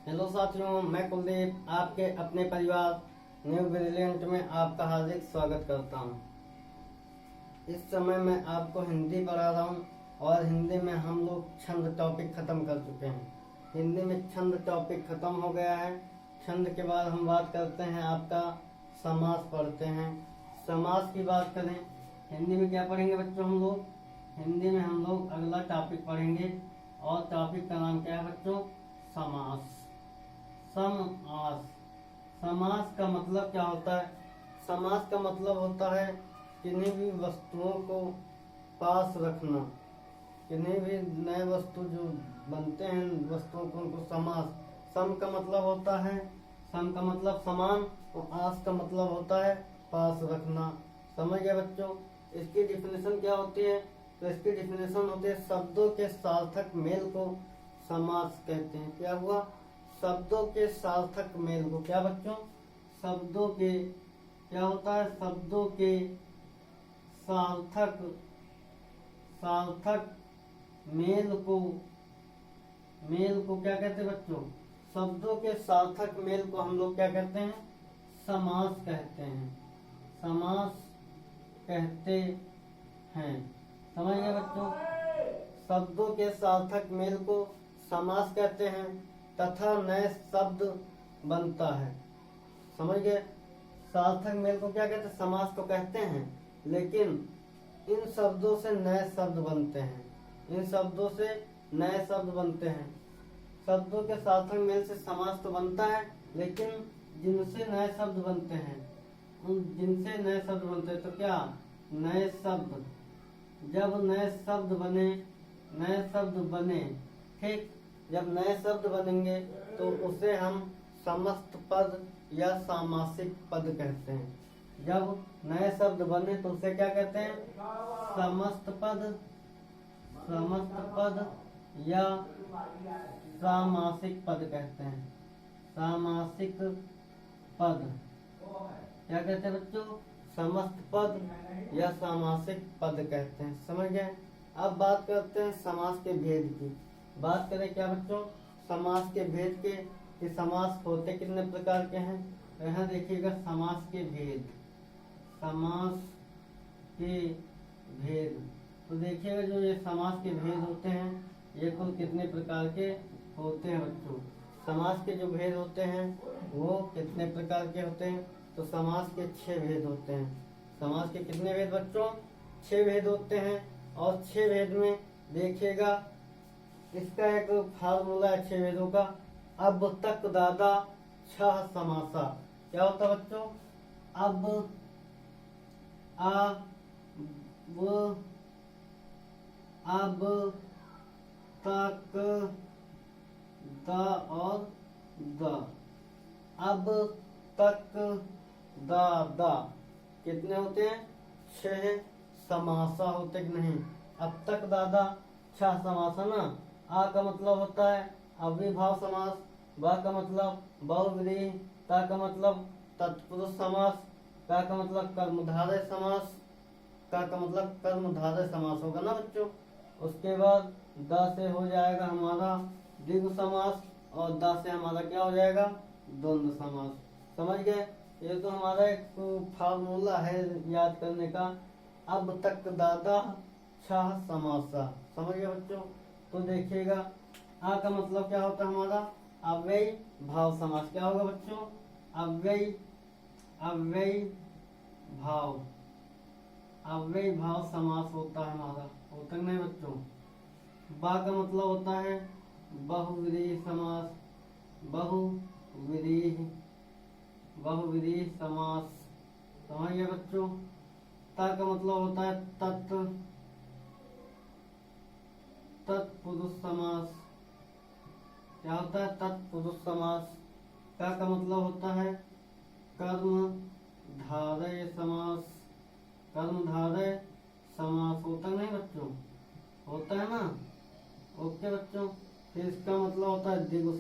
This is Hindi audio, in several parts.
हेलो साथियों, मैं कुलदीप आपके अपने परिवार न्यू ब्रिलियंट में आपका हार्दिक स्वागत करता हूं। इस समय मैं आपको हिंदी पढ़ा रहा हूं और हिंदी में हम लोग छंद टॉपिक खत्म कर चुके हैं। हिंदी में छंद टॉपिक खत्म हो गया है। छंद के बाद हम बात करते हैं, आपका समास पढ़ते हैं। समास की बात करें, हिंदी में क्या पढ़ेंगे बच्चों हम लोग? हिंदी में हम लोग अगला टॉपिक पढ़ेंगे और टॉपिक का नाम क्या है बच्चों? समास। समास। समास का मतलब क्या होता है? समास का मतलब होता है किन्हीं भी वस्तुओं को पास रखना। किन्हीं भी नए वस्तु जो बनते हैं वस्तुओं को, उनको समास। सम का मतलब होता है, सम का मतलब समान, और आस का मतलब होता है पास रखना। समझ गए बच्चों? इसकी डिफिनेशन क्या होती है? तो इसकी डिफिनेशन होती है शब्दों के सार्थक मेल को समास कहते हैं। क्या हुआ? शब्दों के सार्थक मेल को। क्या बच्चों? शब्दों के क्या होता है? शब्दों के सार्थक सार्थक मेल को क्या कहते हैं बच्चों? शब्दों के सार्थक मेल को हम लोग क्या कहते हैं? समास कहते हैं। समास कहते हैं। समझ गए बच्चों? शब्दों के सार्थक मेल को समास कहते हैं तथा नए शब्द बनता है। समझ गए? सार्थक मेल को क्या कहते हैं? समास को कहते हैं, लेकिन इन शब्दों से नए शब्द बनते हैं। इन शब्दों से नए शब्द बनते हैं। शब्दों के सार्थक मेल से समास तो बनता है, लेकिन जिनसे नए शब्द बनते हैं, जिनसे नए शब्द बनते हैं, तो क्या नए शब्द, जब नए शब्द बने, ठीक, जब नए शब्द बनेंगे तो उसे हम समस्त पद या सामासिक पद कहते हैं। जब नए शब्द बने तो उसे क्या कहते हैं? समस्त पद या सामासिक पद कहते हैं। सामासिक पद क्या कहते हैं बच्चों? समस्त पद या सामासिक पद कहते हैं। समझ गए? अब बात करते हैं समास के भेद की। बात करें क्या बच्चों? समास के भेद के, कि समास होते कितने प्रकार के हैं। तो यहाँ देखिएगा समास के भेद। समास के भेद, तो देखिएगा जो ये समास के भेद होते हैं, ये कुल कितने प्रकार के होते हैं बच्चों? समास के जो भेद होते हैं वो कितने प्रकार के होते हैं? तो समास के 6 भेद होते हैं। समास के कितने भेद बच्चों? 6 भेद होते हैं। और 6 भेद में देखिएगा, इसका एक फार्मूला है 6 भेदों का। अब तक दादा 6 समासा। क्या होता है बच्चों? अब, आ, व, अब तक, द और द। अब तक दादा कितने होते हैं? 6 समासा होते कि नहीं? अब तक दादा 6 समासा ना। आ का मतलब होता है अव्ययभाव समास, ब का मतलब बहुव्रीहि, ता का मतलब तत्पुरुष समास, का का मतलब कर्मधारय समास, का मतलब कर्मधारय समास होगा ना बच्चों। उसके बाद द से हो जाएगा हमारा द्विगु समास, और द से हमारा क्या हो जाएगा? द्वंद्व समास। समझ गए? ये तो हमारा एक फार्मूला है याद करने का। अब तक दादा 6 समासा। समझ गए बच्चों? तो देखिएगा, आ का मतलब क्या होता है हमारा? अव्यय भाव समास। क्या होगा बच्चों? अव्यय भाव समास होता है हमारा। होता नहीं बच्चों? बा का मतलब होता है बहुव्रीहि समास। बहुव्रीहि समास। समझ गए बच्चों? ता का मतलब होता है तत्पुरुष समास। क्या होता है? तत्पुरुष समास। का मतलब होता है कर्मधारय समास। कर्मधारय समास होता नहीं बच्चों? होता है ना? ओके बच्चों। फिर इसका मतलब होता है द्विगु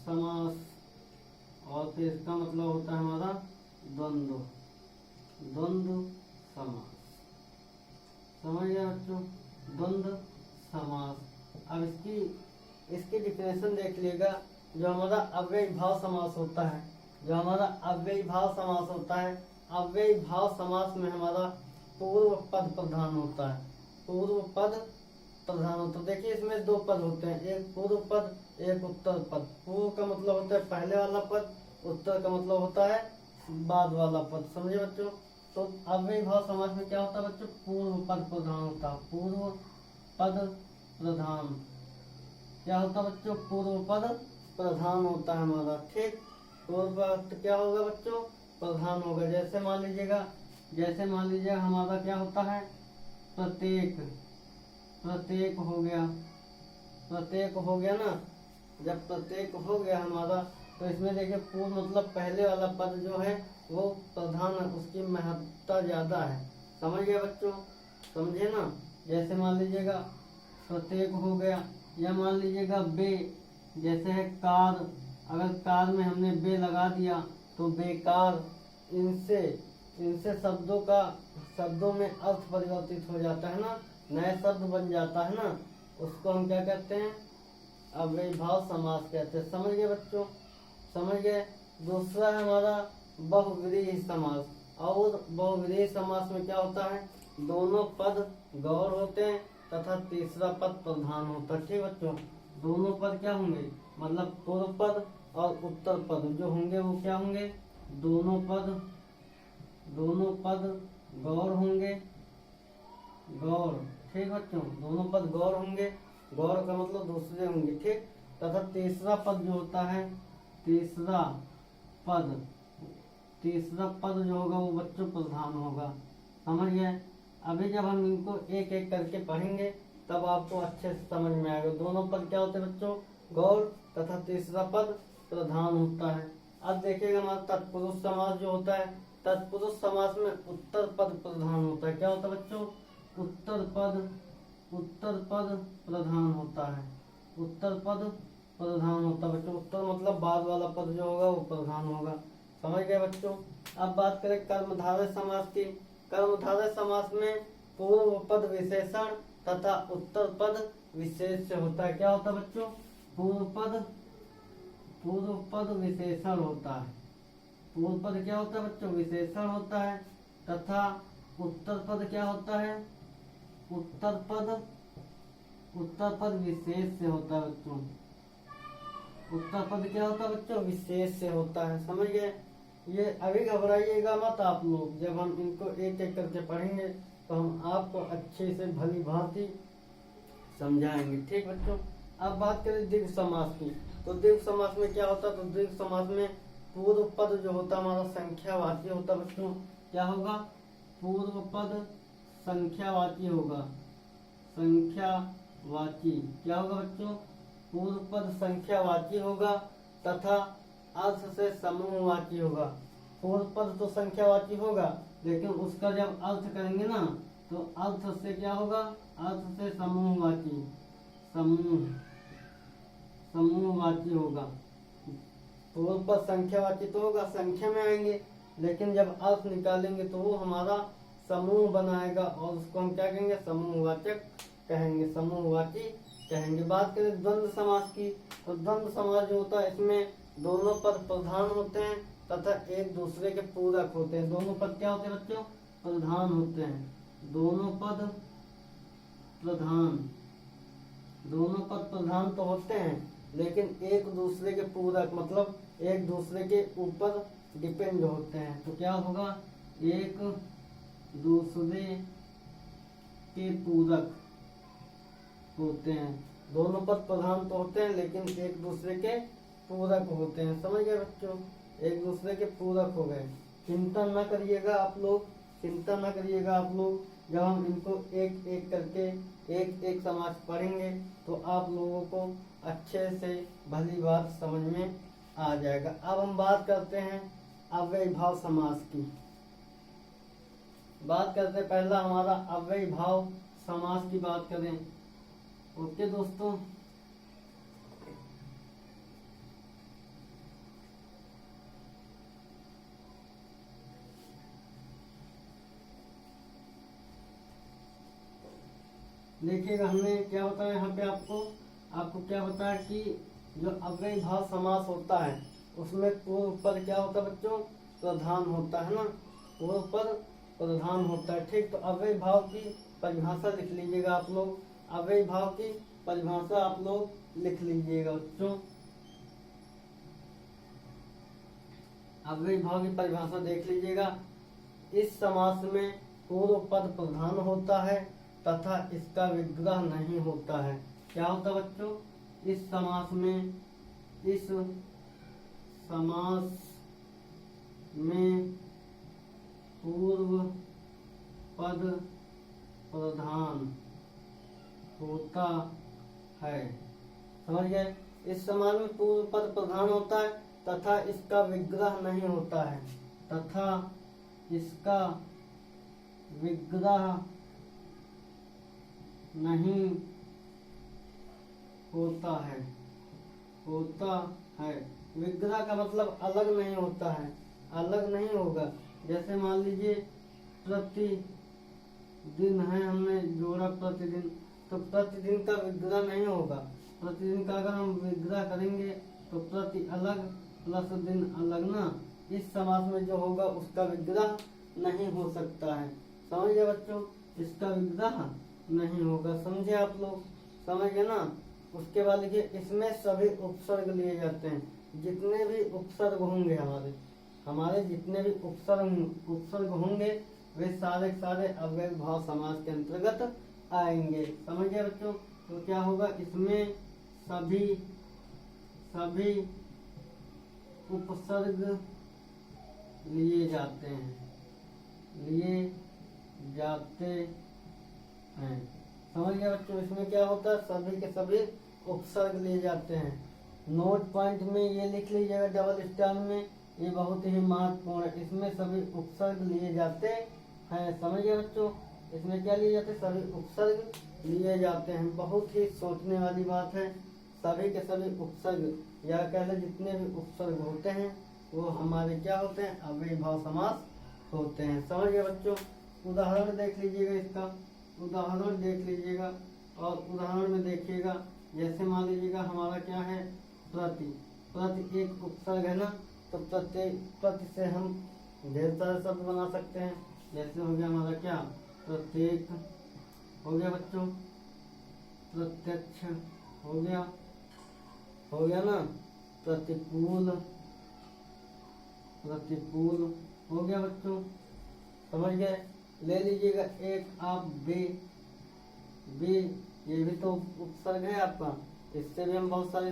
समास। और फिर इसका मतलब होता है हमारा द्वंद्व समास। समझ गए बच्चों? द्वंद्व समास। अब इसकी इसकी डिफिनेशन देख लीजिएगा। जो हमारा अव्ययी भाव समास होता है, जो हमारा अव्ययी भाव समास होता है, अव्ययी भाव समास में हमारा पूर्व पद प्रधान होता है, पूर्व पद प्रधान होता है। देखिए इसमें दो पद होते हैं, एक पूर्व पद, एक उत्तर पद। पूर्व का मतलब होता है पहले वाला पद, उत्तर का मतलब होता है बाद वाला पद। समझे बच्चों? तो अव्ययी भाव समास में क्या होता है बच्चों? पूर्व पद प्रधान होता है, पूर्व पद प्रधान। क्या होता है बच्चों? पूर्व पद प्रधान होता है हमारा। ठीक, पूर्व पद क्या होगा बच्चों? प्रधान होगा। जैसे मान लीजिए हमारा क्या होता है? प्रत्येक, प्रत्येक हो गया, प्रत्येक हो गया ना। जब प्रत्येक हो गया हमारा, तो इसमें देखिए पूर्व मतलब पहले वाला पद जो है वो प्रधान है, उसकी महत्ता ज्यादा है। समझ गए बच्चों? समझे ना? जैसे मान लीजिएगा प्रत्येक हो गया, या मान लीजिएगा बे, जैसे है कार, अगर कार में हमने बे लगा दिया तो बेकार। इनसे इनसे शब्दों में अर्थ परिवर्तित हो जाता है ना, नए शब्द बन जाता है ना, उसको हम क्या कहते हैं? अव्ययी भाव समास कहते हैं। समझ गए बच्चों? समझ गए? दूसरा है हमारा बहुव्रीहि समास। और बहुव्रीहि समास में क्या होता है? दोनों पद गौर होते हैं तथा तीसरा पद प्रधान होता है। ठीक बच्चों, दोनों पद क्या होंगे? मतलब पूर्व पद और उत्तर पद जो होंगे वो क्या होंगे? दोनों पद गौर होंगे, गौर। ठीक बच्चों, दोनों पद गौर होंगे, गौर का मतलब दूसरे होंगे। ठीक, तथा तीसरा पद जो होता है, तीसरा पद जो होगा वो बच्चों प्रधान होगा। समझ गए? अभी जब हम इनको एक एक करके पढ़ेंगे तब आपको अच्छे से समझ में आएगा। दोनों पद क्या होते हैं बच्चों? गौर, तथा तीसरा पद प्रधान होता है। अब देखिएगा हमारा तत्पुरुष समास जो होता है, तत्पुरुष समास में उत्तर पद प्रधान होता है। क्या होता है बच्चों? उत्तर पद प्रधान होता है, उत्तर पद प्रधान होता है बच्चों। उत्तर मतलब बाद वाला पद जो होगा वो प्रधान होगा। समझ गए बच्चों? अब बात करें कर्मधारय समास की। कर्मधारय समास में पूर्व पद विशेषण तथा उत्तर पद विशेष से होता है। क्या होता है बच्चों? पूर्व पद विशेषण होता है। पूर्व पद क्या होता है बच्चों? विशेषण होता है। तथा उत्तर पद क्या होता है? उत्तर पद विशेष से होता है बच्चों। उत्तर पद क्या होता है बच्चों? विशेष से होता है। समझ गए? ये अभी घबराइएगा मत आप लोग, जब हम इनको एक एक करके पढ़ेंगे तो हम आपको अच्छे से भली भांति समझाएंगे। ठीक बच्चों, अब बात करें द्विगु समास की। तो द्विगु समास में क्या होता है? तो द्विगु समास में पूर्व पद जो होता है हमारा संख्यावाची होता है बच्चों। क्या होगा? पूर्व पद संख्यावाची होगा, संख्यावाची। क्या होगा बच्चों? पूर्व पद संख्यावाची होगा तथा अर्थ से समूहवाची होगा। पूर्व पद तो संख्यावाची होगा, लेकिन उसका जब अर्थ करेंगे ना तो अर्थ से क्या होगा? अर्थ से समूहवाची, समूहवाची होगा। पूर्व पद संख्यावाची तो होगा, संख्या में आएंगे, लेकिन जब अर्थ निकालेंगे तो वो हमारा समूह बनाएगा और उसको हम क्या कहेंगे? समूहवाचक कहेंगे, समूहवाची कहेंगे। बात करें द्वंद्व समास की। तो द्वंद्व समास जो होता है इसमें दोनों पद प्रधान होते हैं तथा एक दूसरे के पूरक होते हैं। दोनों पद क्या होते हैं बच्चों? प्रधान होते हैं। दोनों पद प्रधान तो होते हैं, लेकिन एक दूसरे के पूरक मतलब एक दूसरे के ऊपर डिपेंड होते हैं। तो क्या होगा? एक दूसरे के पूरक होते हैं। दोनों पद प्रधान तो होते हैं लेकिन एक दूसरे के पूरक होते हैं। समझ गए बच्चों? एक दूसरे के पूरक हो गए। चिंता न करिएगा आप लोग, चिंता न करिएगा आप लोग। जब हम इनको एक एक करके एक एक समास पढ़ेंगे तो आप लोगों को अच्छे से भली बात समझ में आ जाएगा। अब हम बात करते हैं अव्ययी भाव समास की। बात करते हैं पहला हमारा अव्ययी भाव समास की बात करें। ओके दोस्तों, देखिएगा हमने क्या होता है यहाँ पे आपको आपको क्या बताया कि जो अव्ययी भाव समास होता है उसमें पूर्व पद क्या होता है बच्चों, प्रधान होता है ना, पूर्व पद प्रधान होता है। ठीक, तो अव्ययी भाव की परिभाषा लिख लीजिएगा आप लोग, अव्ययी भाव की परिभाषा आप लोग लिख लीजिएगा बच्चों। अव्ययी भाव की परिभाषा देख लीजिएगा। इस समास में पूर्व पद प्रधान होता है तथा इसका विग्रह नहीं होता है। क्या होता है बच्चों, इस समास में, इस समास में पूर्व पद प्रधान होता है। समझ गए, इस समास में पूर्व पद प्रधान होता है तथा इसका विग्रह नहीं होता है, तथा इसका विग्रह नहीं होता है, होता है। विग्रह का मतलब अलग नहीं होता है, अलग नहीं होगा। जैसे मान लीजिए प्रतिदिन है, हमने जोड़ा प्रतिदिन, तो प्रतिदिन का विग्रह नहीं होगा। प्रतिदिन का अगर हम विग्रह करेंगे तो प्रति अलग प्लस दिन अलग ना, इस समास में जो होगा उसका विग्रह नहीं हो सकता है। समझ गए बच्चों, इसका विग्रह नहीं होगा। समझे आप लोग, समझ गए ना। उसके बाद देखिए, इसमें सभी उपसर्ग लिए जाते हैं। जितने भी उपसर्ग होंगे हमारे जितने भी उपसर्ग होंगे वे सारे सारे अव्ययी भाव समास के अंतर्गत आएंगे। समझ गए बच्चों, तो क्या होगा, इसमें सभी उपसर्ग लिए जाते हैं, लिए जाते हैं। समझ गए बच्चों, इसमें क्या होता है, सभी के सभी उपसर्ग लिए जाते हैं। नोट पॉइंट में ये लिख लीजिएगा डबल स्टार में, ये बहुत ही महत्वपूर्ण है। इसमें सभी उपसर्ग लिए जाते हैं। समझ गए बच्चों, इसमें क्या लिए जाते हैं, सभी उपसर्ग लिए जाते हैं। बहुत ही सोचने वाली बात है। सभी के सभी उपसर्ग या कह लें जितने भी उपसर्ग होते हैं वो हमारे क्या होते हैं, अव्ययी भाव समास होते हैं। समझ गए बच्चों, उदाहरण देख लीजिएगा, इसका उदाहरण देख लीजिएगा। और उदाहरण में देखिएगा, जैसे मान लीजिएगा हमारा क्या है, प्रति, प्रति एक उपसर्ग है ना, तो प्रत्येक प्रति से हम ढेर सारे शब्द बना सकते हैं। जैसे हो गया हमारा क्या, प्रत्येक हो गया बच्चों, प्रत्यक्ष हो गया ना, प्रतिकूल, प्रतिकूल हो गया बच्चों। समझ गए। ले लीजिएगा एक आप बे, ये भी तो उपसर्ग है आपका, इससे भी हम बहुत सारे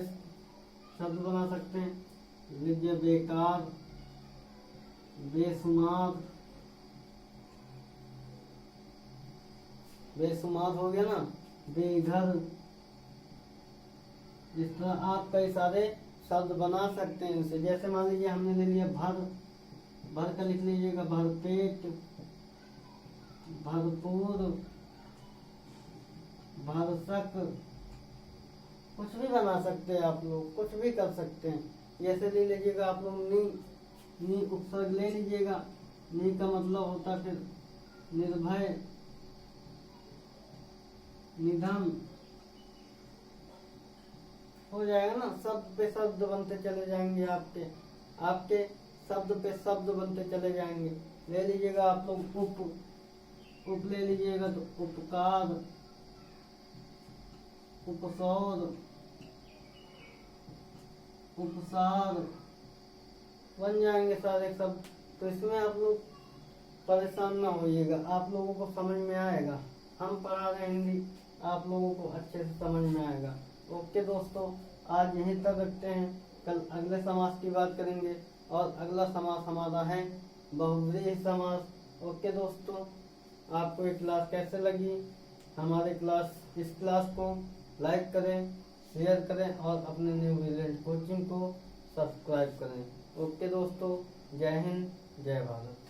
शब्द बना सकते हैं। लीजिए बेकार, बेसुमार, बेसुमार हो गया ना, बेघर। इस तरह आप कई सारे शब्द बना सकते हैं इनसे। जैसे मान लीजिए हमने ले लिया भर, भर का लिख लीजिएगा भरपेट, भरपूर, भरसक, कुछ भी बना सकते हैं आप लोग, कुछ भी कर सकते हैं। जैसे ले लीजिएगा आप लोग नी उपसर्ग ले लीजिएगा। नी का मतलब होता है फिर निर्भय, निधन हो जाएगा ना। शब्द पे शब्द बनते चले जाएंगे, आपके शब्द पे शब्द बनते चले जाएंगे। ले लीजिएगा आप लोग उप ले लीजिएगा तो उपकार, उपसौर, उपसार बन जाएंगे सारे शब्द। तो इसमें आप लोग परेशान ना होइएगा, आप लोगों को समझ में आएगा। हम पढ़ा रहे हिंदी, आप लोगों को अच्छे से समझ में आएगा। ओके दोस्तों, आज यहीं तक रखते हैं। कल अगले समास की बात करेंगे और अगला समास हमारा है बहुव्रीहि समास। ओके दोस्तों, आपको ये क्लास कैसे लगी, हमारे इस क्लास को लाइक करें, शेयर करें और अपने न्यू ब्रिलियंट कोचिंग को सब्सक्राइब करें। ओके दोस्तों, जय हिंद, जय भारत।